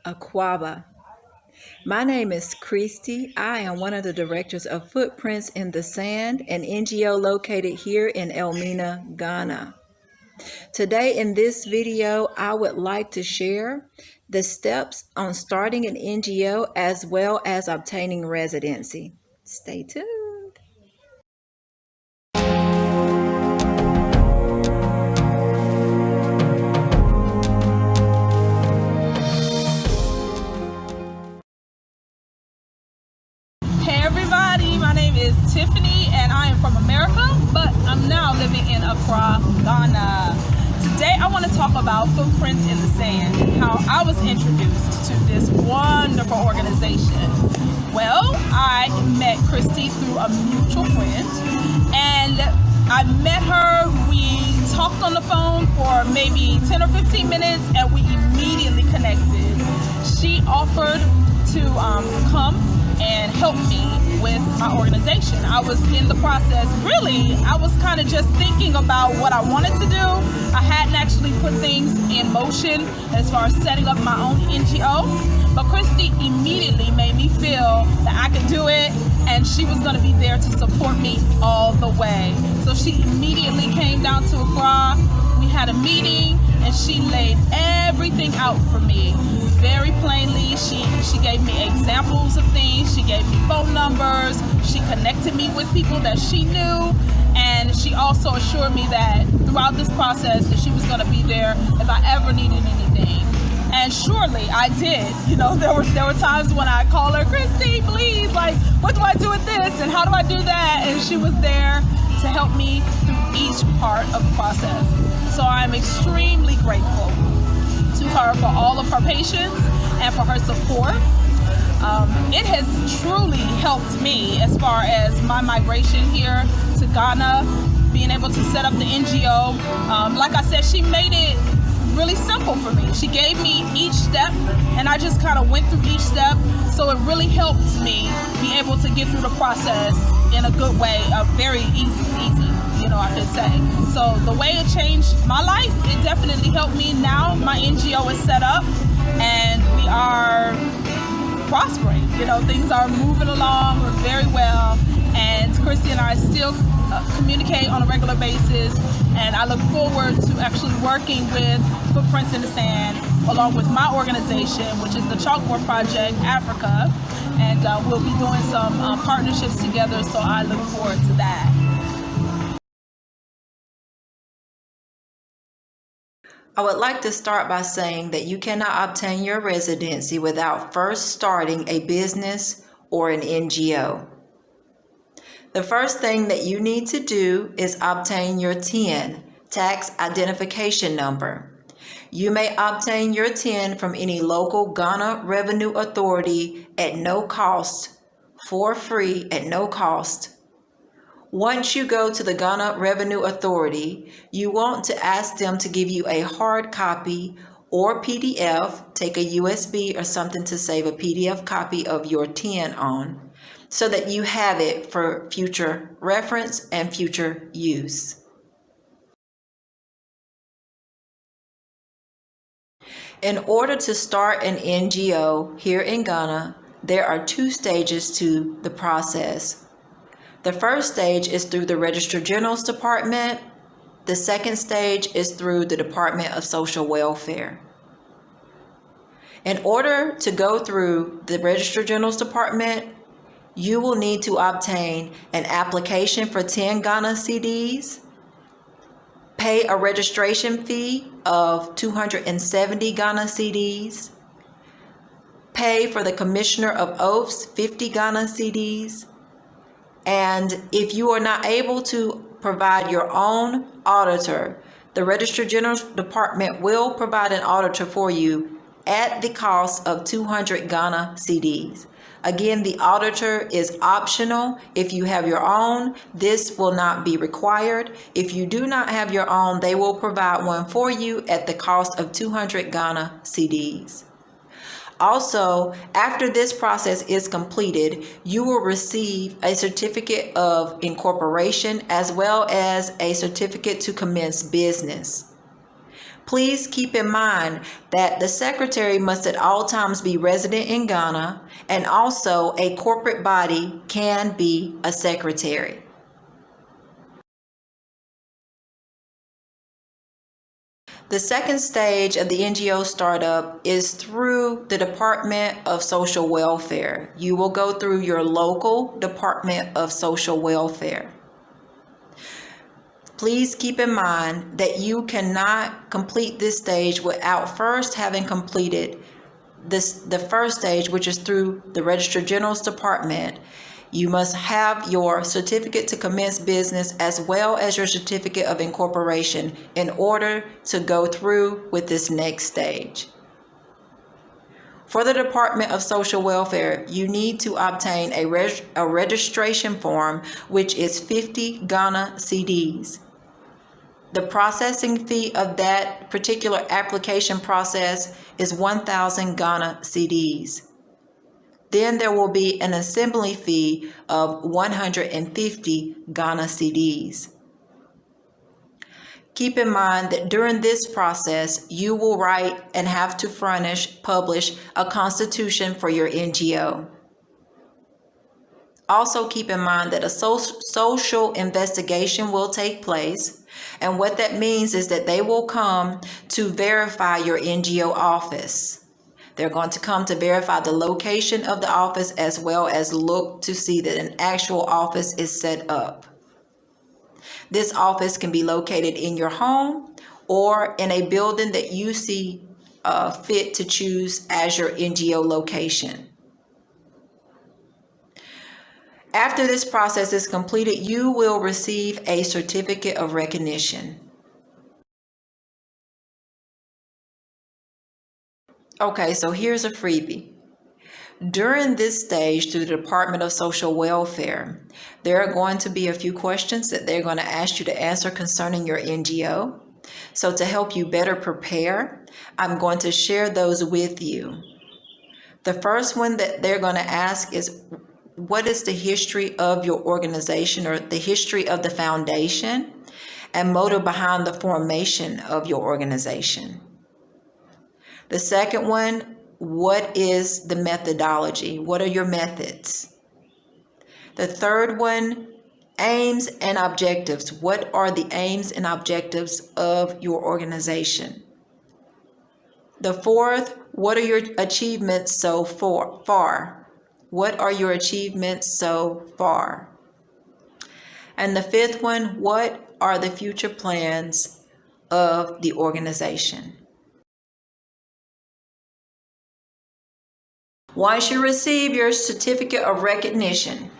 Aquaba. My name is Christy. I am one of the directors of Footprints in the Sand, an NGO located here in Elmina, Ghana. Today in this video, I would like to share the steps on starting an NGO as well as obtaining residency. Stay tuned. Hey everybody, my name is Tiffany and I am from America, but I'm now living in Accra, Ghana. Today I want to talk about Footprints in the Sand and how I was introduced to this wonderful organization. Well, I met Christy through a mutual friend and I met her, we talked on the phone for maybe 10 or 15 minutes and we immediately connected. She offered to come and help me with my organization. I was in the process, really, I was kind of just thinking about what I wanted to do. I hadn't actually put things in motion as far as setting up my own NGO, but Christy immediately made me feel that I could do it and she was going to be there to support me all the way. So she immediately came down to Accra. We had a meeting and she laid everything out for me very plainly. She gave me examples of things, she gave me phone numbers, she connected me with people that she knew, and she also assured me that throughout this process that she was going to be there if I ever needed anything. And surely I did. You know, there were times when I called her, Christy, please, like, what do I do with this and how do I do that? And she was there to help me through each part of the process. So I'm extremely grateful to her for all of her patience and for her support. It has truly helped me as far as my migration here to Ghana, being able to set up the NGO. Like I said, she made it really simple for me. She gave me each step and I just kind of went through each step. So it really helped me be able to get through the process in a good way, very easy, you know, I could say. So the way it changed my life, it definitely helped me. Now my NGO is set up and we are prospering. You know, things are moving along very well, and Christy and I still communicate on a regular basis, and I look forward to actually working with Footprints in the Sand along with my organization, which is the Chalkboard Project Africa, and we'll be doing some partnerships together, so I look forward to that. I would like to start by saying that you cannot obtain your residency without first starting a business or an NGO. The first thing that you need to do is obtain your TIN, Tax Identification Number. You may obtain your TIN from any local Ghana Revenue Authority at no cost, for free at no cost. Once you go to the Ghana Revenue Authority, you want to ask them to give you a hard copy or PDF, take a USB or something to save a PDF copy of your TIN on, so that you have it for future reference and future use. In order to start an NGO here in Ghana, there are two stages to the process. The first stage is through the Registrar General's Department. The second stage is through the Department of Social Welfare. In order to go through the Registrar General's Department, you will need to obtain an application for 10 Ghana cedis, pay a registration fee of 270 Ghana cedis, pay for the Commissioner of Oaths 50 Ghana cedis, and if you are not able to provide your own auditor, the Registrar General's Department will provide an auditor for you at the cost of 200 Ghana cedis. Again, the auditor is optional. If you have your own, this will not be required. If you do not have your own, they will provide one for you at the cost of 200 Ghana cedis. Also, after this process is completed, you will receive a certificate of incorporation as well as a certificate to commence business. Please keep in mind that the secretary must at all times be resident in Ghana, and also a corporate body can be a secretary. The second stage of the NGO startup is through the Department of Social Welfare. You will go through your local Department of Social Welfare. Please keep in mind that you cannot complete this stage without first having completed the first stage, which is through the Registrar General's Department. You must have your certificate to commence business as well as your certificate of incorporation in order to go through with this next stage. For the Department of Social Welfare, you need to obtain a registration form, which is 50 Ghana cedis. The processing fee of that particular application process is 1,000 Ghana cedis. Then there will be an assembly fee of 150 Ghana cedis. Keep in mind that during this process, you will write and have to publish a constitution for your NGO. Also keep in mind that a social investigation will take place, and what that means is that they will come to verify your NGO office. They're going to come to verify the location of the office as well as look to see that an actual office is set up. This office can be located in your home or in a building that you see fit to choose as your NGO location. After this process is completed, you will receive a certificate of recognition. Okay, so here's a freebie. During this stage through the Department of Social Welfare, there are going to be a few questions that they're going to ask you to answer concerning your NGO. So to help you better prepare, I'm going to share those with you. The first one that they're going to ask is, what is the history of your organization or the history of the foundation and motive behind the formation of your organization? The second one, what is the methodology? What are your methods? The third one, aims and objectives. What are the aims and objectives of your organization? The fourth, what are your achievements so far? What are your achievements so far? And the fifth one, what are the future plans of the organization? Once you receive your certificate of recognition,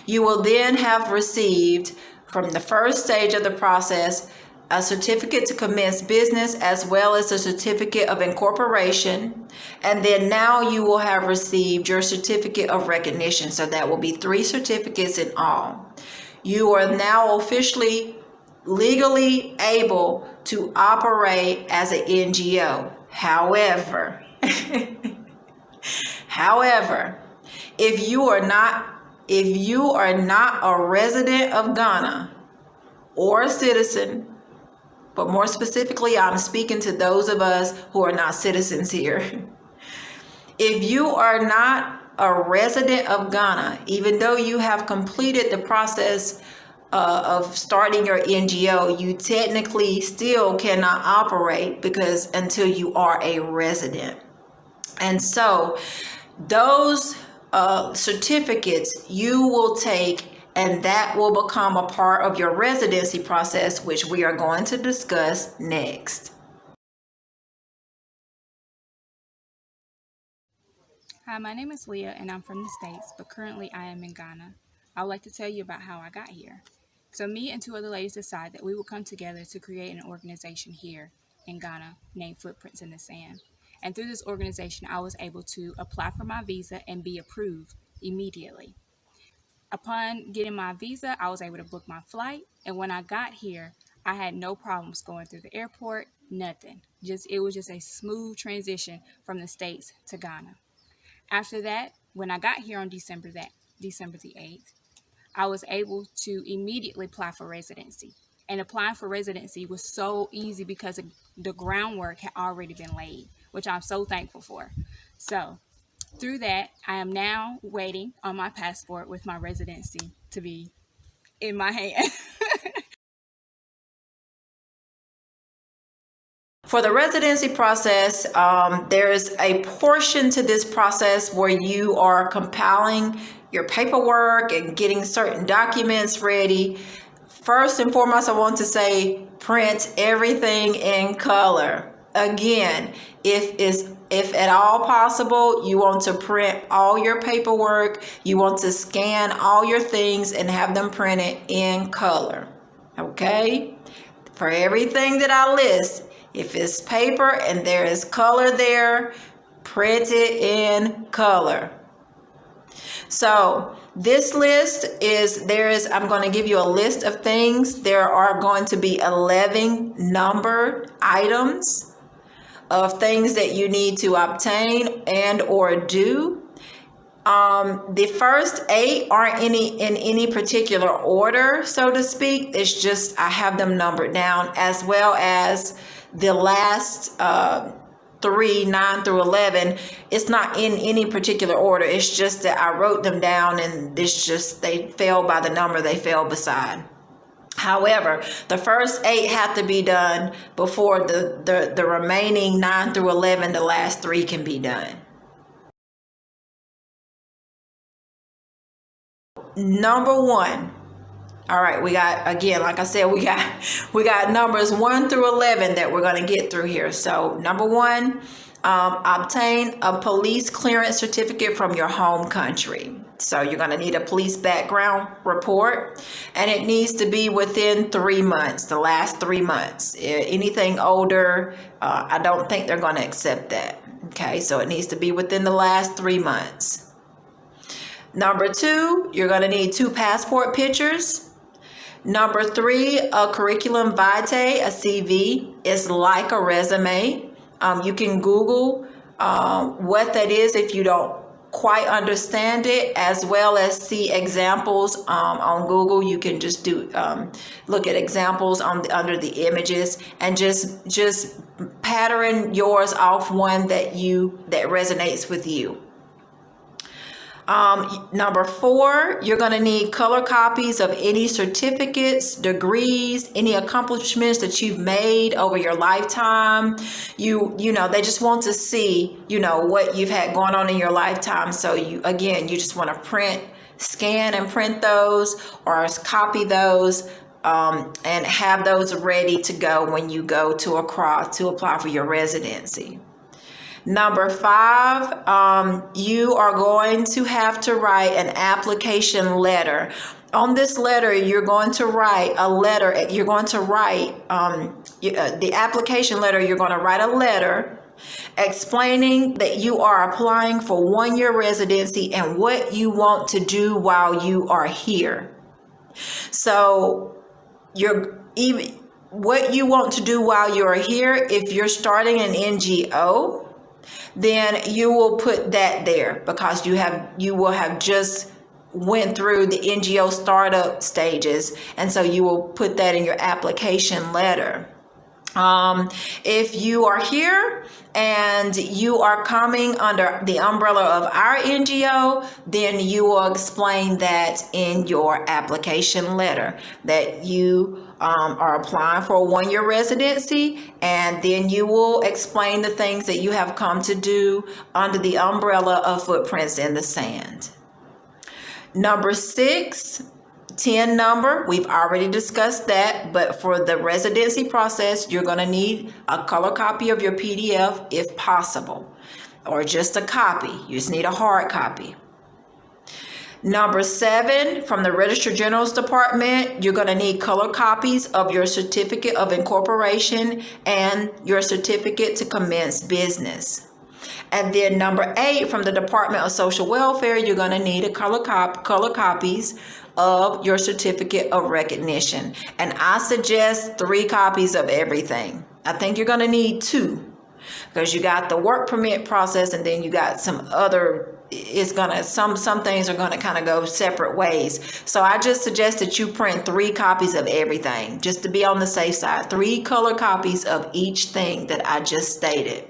you will then have received, from the first stage of the process, a certificate to commence business as well as a certificate of incorporation. And then now you will have received your certificate of recognition. So that will be 3 certificates in all. You are now officially legally able to operate as an NGO. However, if you are not a resident of Ghana or a citizen, but more specifically, I'm speaking to those of us who are not citizens here. If you are not a resident of Ghana, even though you have completed the process of starting your NGO, you technically still cannot operate until you are a resident. And so those certificates you will take, and that will become a part of your residency process, which we are going to discuss next. Hi, my name is Leah and I'm from the States, but currently I am in Ghana. I would like to tell you about how I got here. So me and 2 other ladies decided that we would come together to create an organization here in Ghana named Footprints in the Sand. And through this organization, I was able to apply for my visa and be approved immediately. Upon getting my visa, I was able to book my flight. And when I got here, I had no problems going through the airport, nothing. It was just a smooth transition from the States to Ghana. After that, when I got here on December the 8th, I was able to immediately apply for residency. And applying for residency was so easy because the groundwork had already been laid, which I'm so thankful for. So through that, I am now waiting on my passport with my residency to be in my hand. For the residency process, there's a portion to this process where you are compiling your paperwork and getting certain documents ready. First and foremost, I want to say print everything in color. Again, if at all possible, you want to print all your paperwork, you want to scan all your things and have them printed in color. Okay? For everything that I list, if it's paper and there is color there, print it in color. So this list I'm going to give you a list of things. There are going to be 11 numbered items of things that you need to obtain and or do. The first 8 aren't in any particular order, so to speak. It's just I have them numbered down, as well as the last 3, 9 through 11. It's not in any particular order. It's just that I wrote them down and they fell by the number they fell beside. However, the first 8 have to be done before the remaining 9 through 11, the last 3 can be done. Number 1. All right, we got, again, like I said, we got numbers 1 through 11 that we're going to get through here. So number 1, obtain a police clearance certificate from your home country. So you're going to need a police background report, and it needs to be within 3 months, the last 3 months. Anything older, I don't think they're going to accept that. Okay, so it needs to be within the last 3 months. Number 2, you're going to need 2 passport pictures. Number 3, a curriculum vitae, a CV. Is like a resume. You can Google what that is if you don't quite understand it, as well as see examples on Google. You can just look at examples under the images and just pattern yours off one that resonates with you. Number 4, you're going to need color copies of any certificates, degrees, any accomplishments that you've made over your lifetime. You know, they just want to see, what you've had going on in your lifetime. So you just want to scan and print those or copy those, and have those ready to go when you go to Accra to apply for your residency. Number 5, you are going to have to write an application letter. On this letter, you're going to write a letter. You're going to write the application letter. You're going to write a letter explaining that you are applying for 1-year residency and what you want to do while you are here. So what you want to do while you're here. If you're starting an NGO, then you will put that there, because you will have just went through the NGO startup stages, and so you will put that in your application letter. If you are here and you are coming under the umbrella of our NGO, then you will explain that in your application letter that you are applying for a 1-year residency, and then you will explain the things that you have come to do under the umbrella of Footprints in the Sand. Number 6, 10 number, we've already discussed that, but for the residency process, you're going to need a color copy of your PDF if possible, or just a copy. You just need a hard copy. Number 7, from the Registrar General's Department, you're going to need color copies of your certificate of incorporation and your certificate to commence business. And then number 8, from the Department of Social Welfare, you're going to need a color copies of your certificate of recognition. And I suggest 3 copies of everything. I think you're going to need 2, because you got the work permit process, and then you got some other some things are gonna kind of go separate ways. So I just suggest that you print 3 copies of everything, just to be on the safe side. 3 color copies of each thing that I just stated.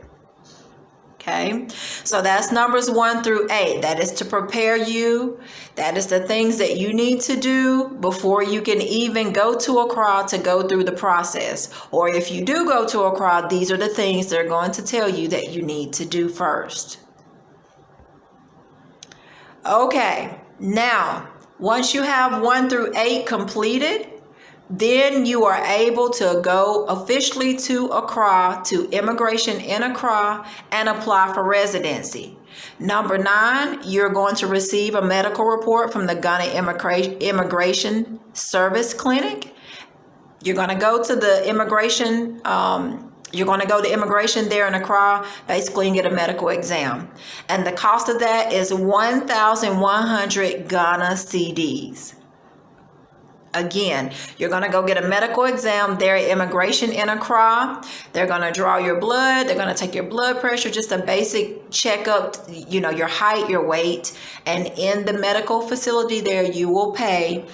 Okay, so that's numbers 1 through 8. That is to prepare you. That is the things that you need to do before you can even go to Accra to go through the process. Or if you do go to Accra, these are the things they're going to tell you that you need to do first. Okay, now once you have 1 through 8 completed, then you are able to go officially to Accra, to immigration in Accra, and apply for residency. Number 9, you're going to receive a medical report from the Ghana Immigration Service Clinic. You're going to go to the immigration, there in Accra, basically, and get a medical exam. And the cost of that is 1,100 Ghana cedis. Again, you're going to go get a medical exam there at immigration in Accra. They're going to draw your blood. They're going to take your blood pressure, just a basic checkup, your height, your weight. And in the medical facility there, you will pay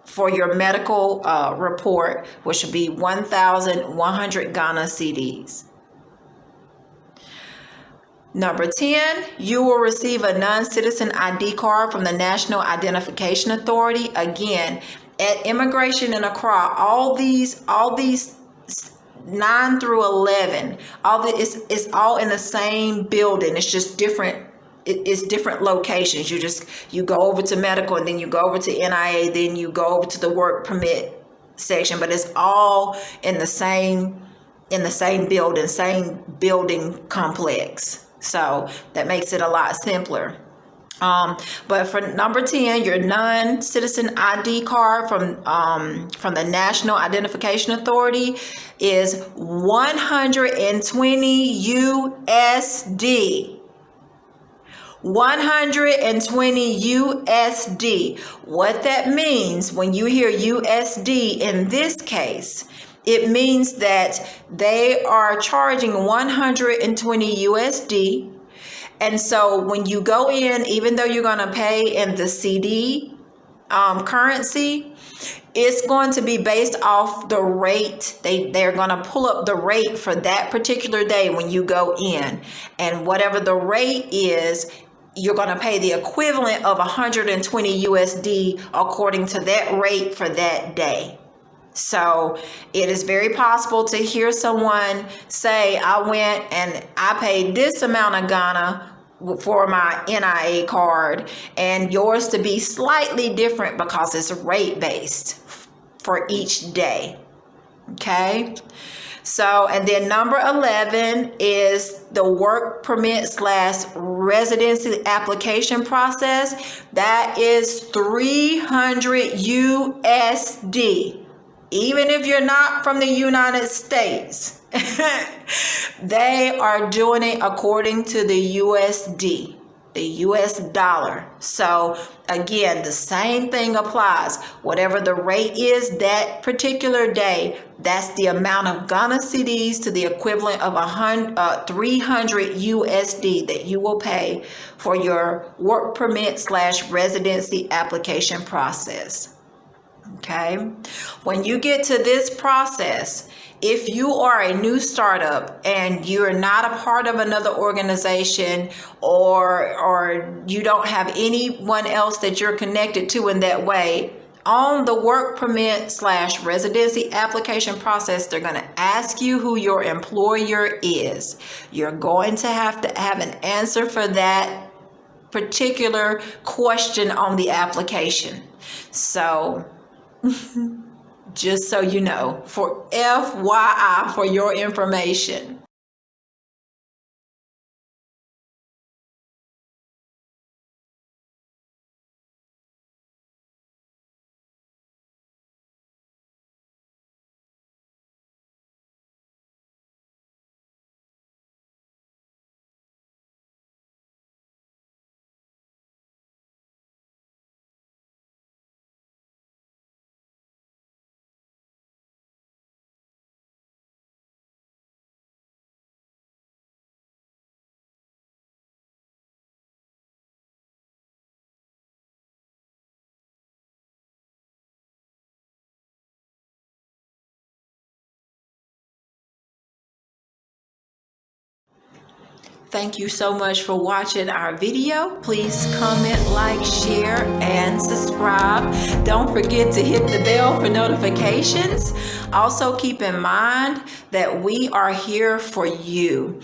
for your medical report, which would be 1,100 Ghana cedis. Number 10, you will receive a non-citizen ID card from the National Identification Authority. Again, at immigration in Accra, all these 9 through 11, it's all in the same building. It's just different. It's different locations. You go over to medical, and then you go over to NIA, then you go over to the work permit section, but it's all in the same building complex. So that makes it a lot simpler. But for number 10, your non-citizen ID card from the National Identification Authority is 120 USD. 120 USD. What that means when you hear USD in this case, it means that they are charging 120 USD. And so when you go in, even though you're going to pay in the CD currency, it's going to be based off the rate. They're going to pull up the rate for that particular day when you go in. And whatever the rate is, you're going to pay the equivalent of 120 USD according to that rate for that day. So it is very possible to hear someone say, I went and I paid this amount of Ghana for my NIA card, and yours to be slightly different because it's rate based for each day. Okay. So, and then number 11 is the work permit / residency application process. That is 300 USD. Even if you're not from the United States, they are doing it according to the USD, the US dollar. So again, the same thing applies. Whatever the rate is that particular day, that's the amount of Ghana cedis to the equivalent of 300 USD that you will pay for your work permit / residency application process. Okay, when you get to this process, if you are a new startup and you're not a part of another organization, or you don't have anyone else that you're connected to in that way, on the work permit / residency application process, they're going to ask you who your employer is. You're going to have an answer for that particular question on the application. So just so you know, for FYI, for your information. Thank you so much for watching our video. Please comment, like, share, and subscribe. Don't forget to hit the bell for notifications. Also keep in mind that we are here for you.